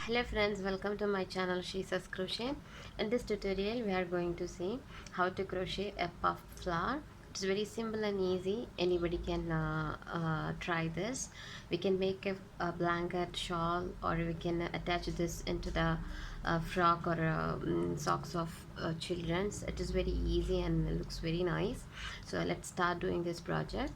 Hello friends, welcome to my channel. She says crochet. In this tutorial we are going to see how to crochet a puff flower. It's very simple and easy. Anybody can try this. We can make a blanket, shawl, or we can attach this into the frock or socks of children's. It is very easy and looks very nice. So let's start doing this project.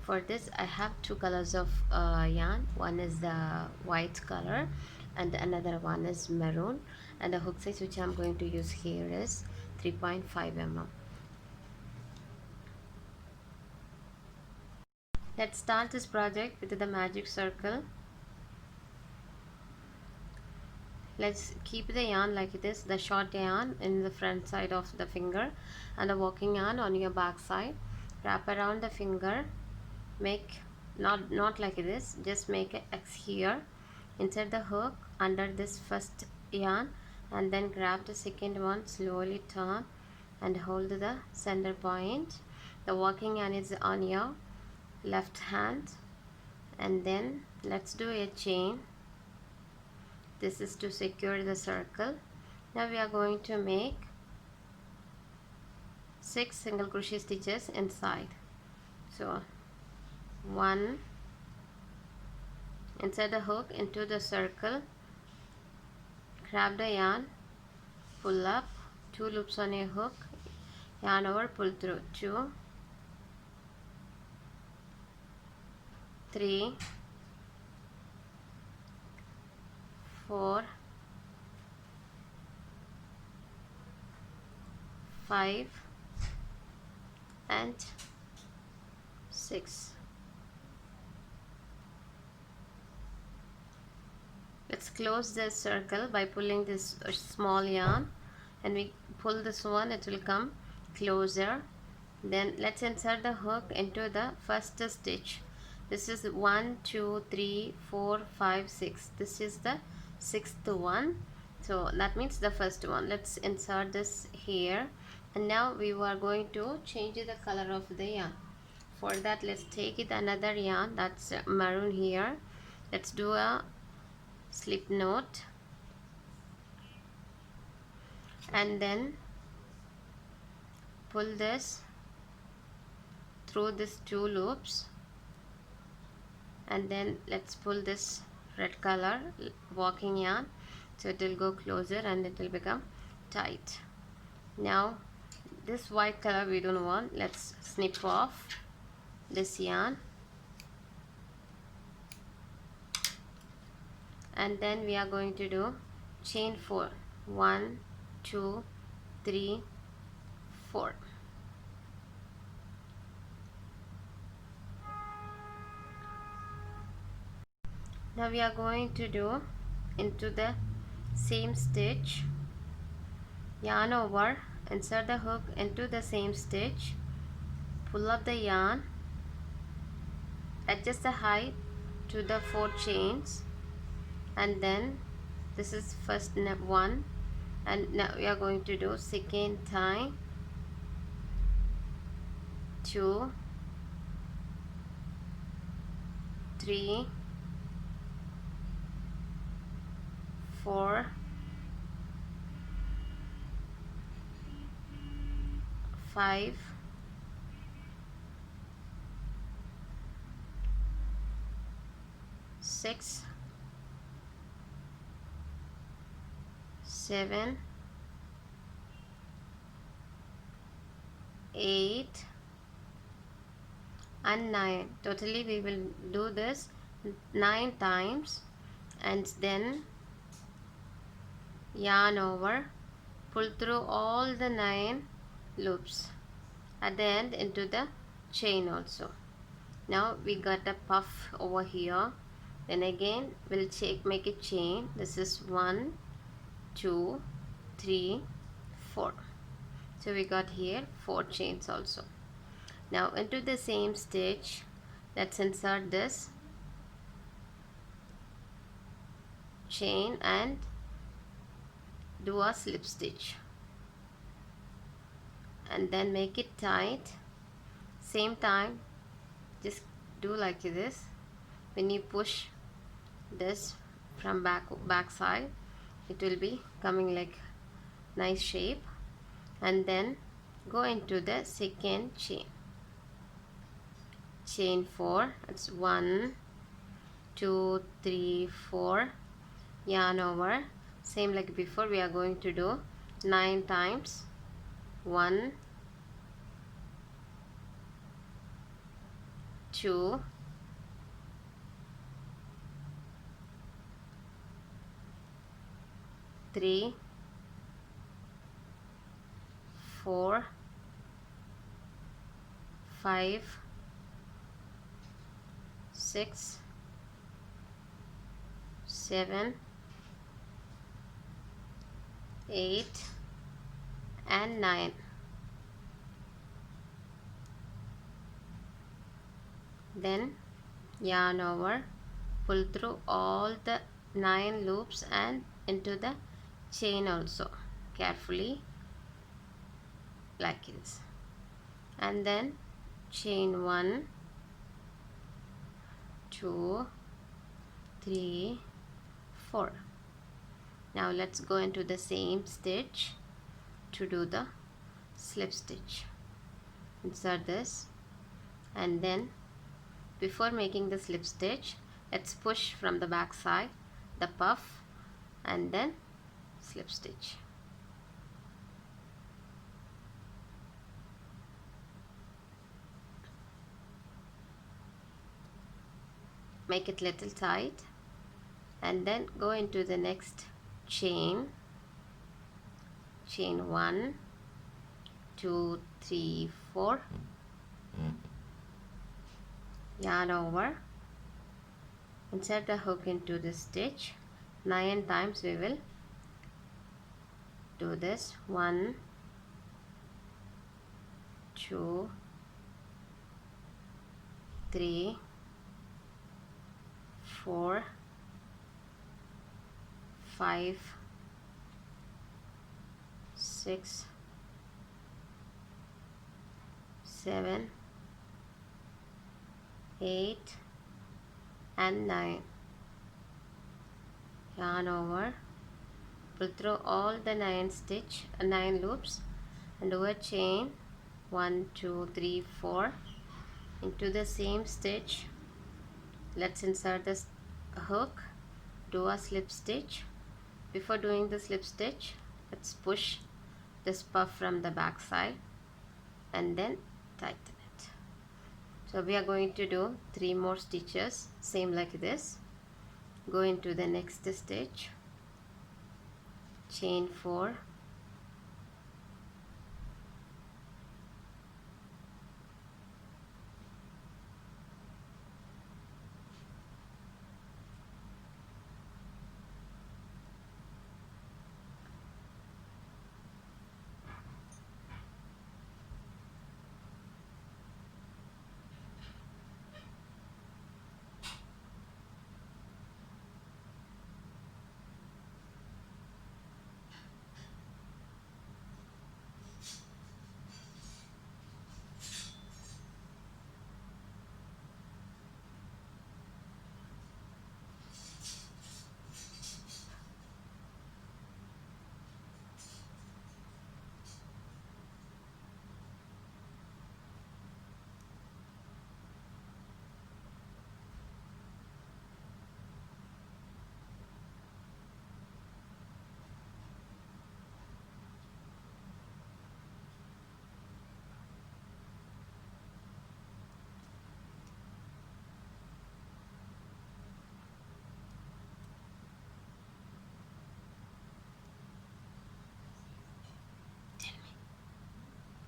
For this I have two colors of yarn. One is the white color and another one is maroon, and the hook size which I'm going to use here is 3.5 mm. Let's start this project with the magic circle. Let's keep the yarn like this, the short yarn in the front side of the finger and the walking yarn on your back side. Wrap around the finger, make not like this, just make an X here. Insert the hook under this first yarn and then grab the second one, slowly turn and hold the center point. The walking yarn is on your left hand, and then let's do a chain. This is to secure the circle. Now we are going to make 6 single crochet stitches inside. So 1, insert the hook into the circle, grab the yarn, pull up, 2 loops on your hook, yarn over, pull through, 2, 3, 4, 5 and 6. Let's close this circle by pulling this small yarn, and we pull this one, it will come closer. Then let's insert the hook into the first stitch. This is 1, 2, 3, 4, 5, 6. This is the 6th one, so that means the first one. Let's insert this here, and now we are going to change the color of the yarn. For that, let's take it another yarn, that's maroon here. Let's do a slip knot and then pull this through these 2 loops, and then let's pull this red color walking yarn, so it will go closer and it will become tight. Now this white color we don't want. Let's snip off this yarn, and then we are going to do chain 4. 1, 2, 3, 4. Now we are going to do into the same stitch, yarn over, insert the hook into the same stitch, pull up the yarn, adjust the height to the 4 chains, and then this is first one, and now we are going to do second time, 2, 3, 4, 5, 6, 7, 8 and 9. Totally we will do this 9 times, and then yarn over, pull through all the 9 loops at the end into the chain also. Now we got a puff over here, then again we'll make a chain. This is 1, 2, 3, 4. So we got here 4 chains also. Now into the same stitch, let's insert this chain and do a slip stitch, and then make it tight. Same time, just do like this. When you push this from back side. It will be coming like nice shape. And then go into the second chain 4. It's 1 2 3 4, yarn over, same like before. We are going to do 9 times. 1 2 3 4 5 6 7 8 and 9. Then yarn over, pull through all the 9 loops and into the chain also carefully like this. And then chain 1 2 3 4. Now let's go into the same stitch to do the slip stitch. Insert this, and then before making the slip stitch, let's push from the back side the puff and then slip stitch. Make it little tight, and then go into the next chain 1 2 3 4, yarn over, insert the hook into the stitch. 9 times we will do this. 1 2 3 4 5 6 7 8 and 9. Yarn over, pull through all the 9 loops and over chain 1 2 3 4 into the same stitch. Let's insert this hook, do a slip stitch. Before doing the slip stitch, let's push this puff from the back side and then tighten it. So we are going to do 3 more stitches, same like this. Go into the next stitch, chain 4,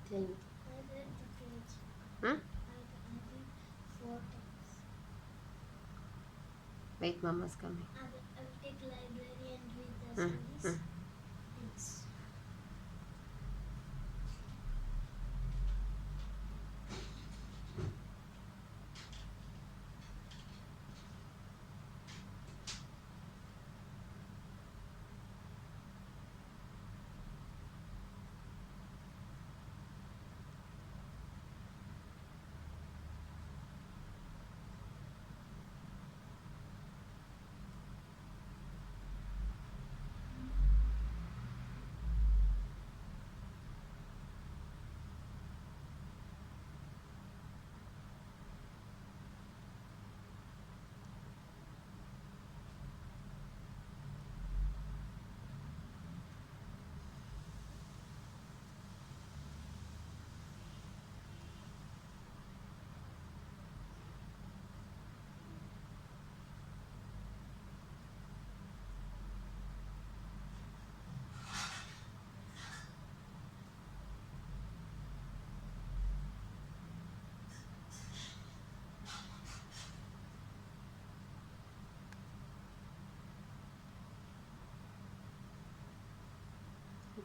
tell me. I read the page. Hmm? I did 4 times. Wait, mama's coming. I will take library and read the Hmm. stories. Yes.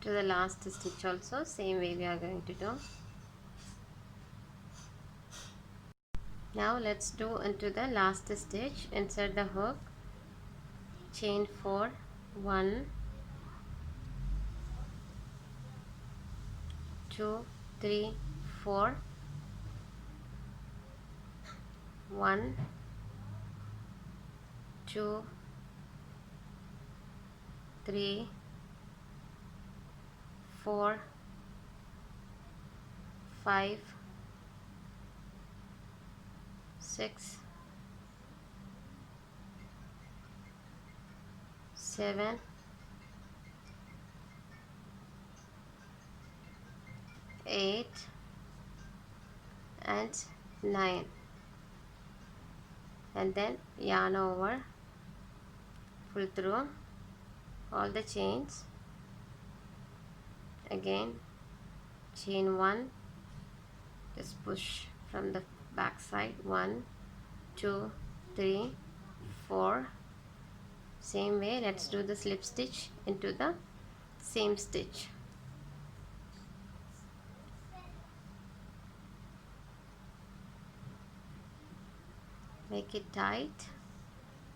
to the last stitch also. Same way we are going to do. Now let's do into the last stitch. Insert the hook, chain 4, 1, 2, 3, 4, 1, 2, 3, 4, 5, 6, 7, 8 and 9, and then yarn over, pull through all the chains, again chain 1, just push from the back side, 1, 2, 3, 4. Same way, let's do the slip stitch into the same stitch. Make it tight.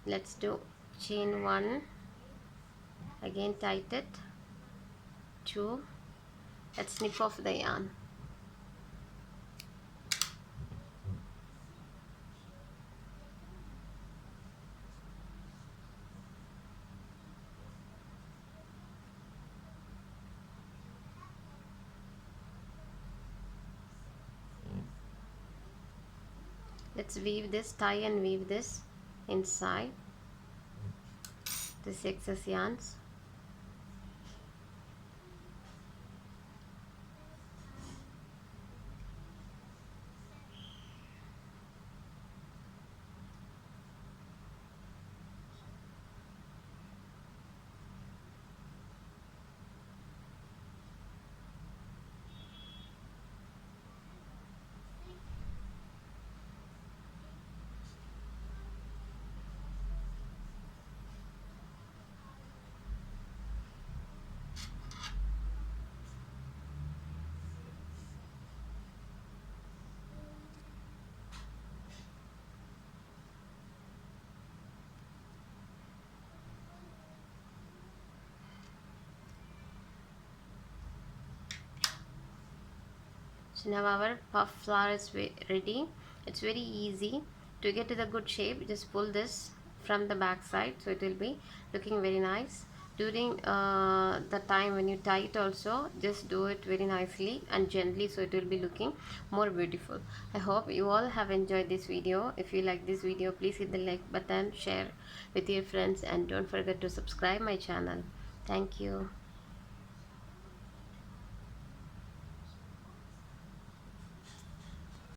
Let's do chain 1, again tight it, 2. Let's snip off the yarn. Let's weave this, tie and weave this inside this excess yarns. So now our puff flower is ready. It's very easy to get to the good shape. Just pull this from the back side, so it will be looking very nice. During the time when you tie it also, just do it very nicely and gently, so it will be looking more beautiful. I hope you all have enjoyed this video. If you like this video, please hit the like button, share with your friends, and don't forget to subscribe my channel. Thank you.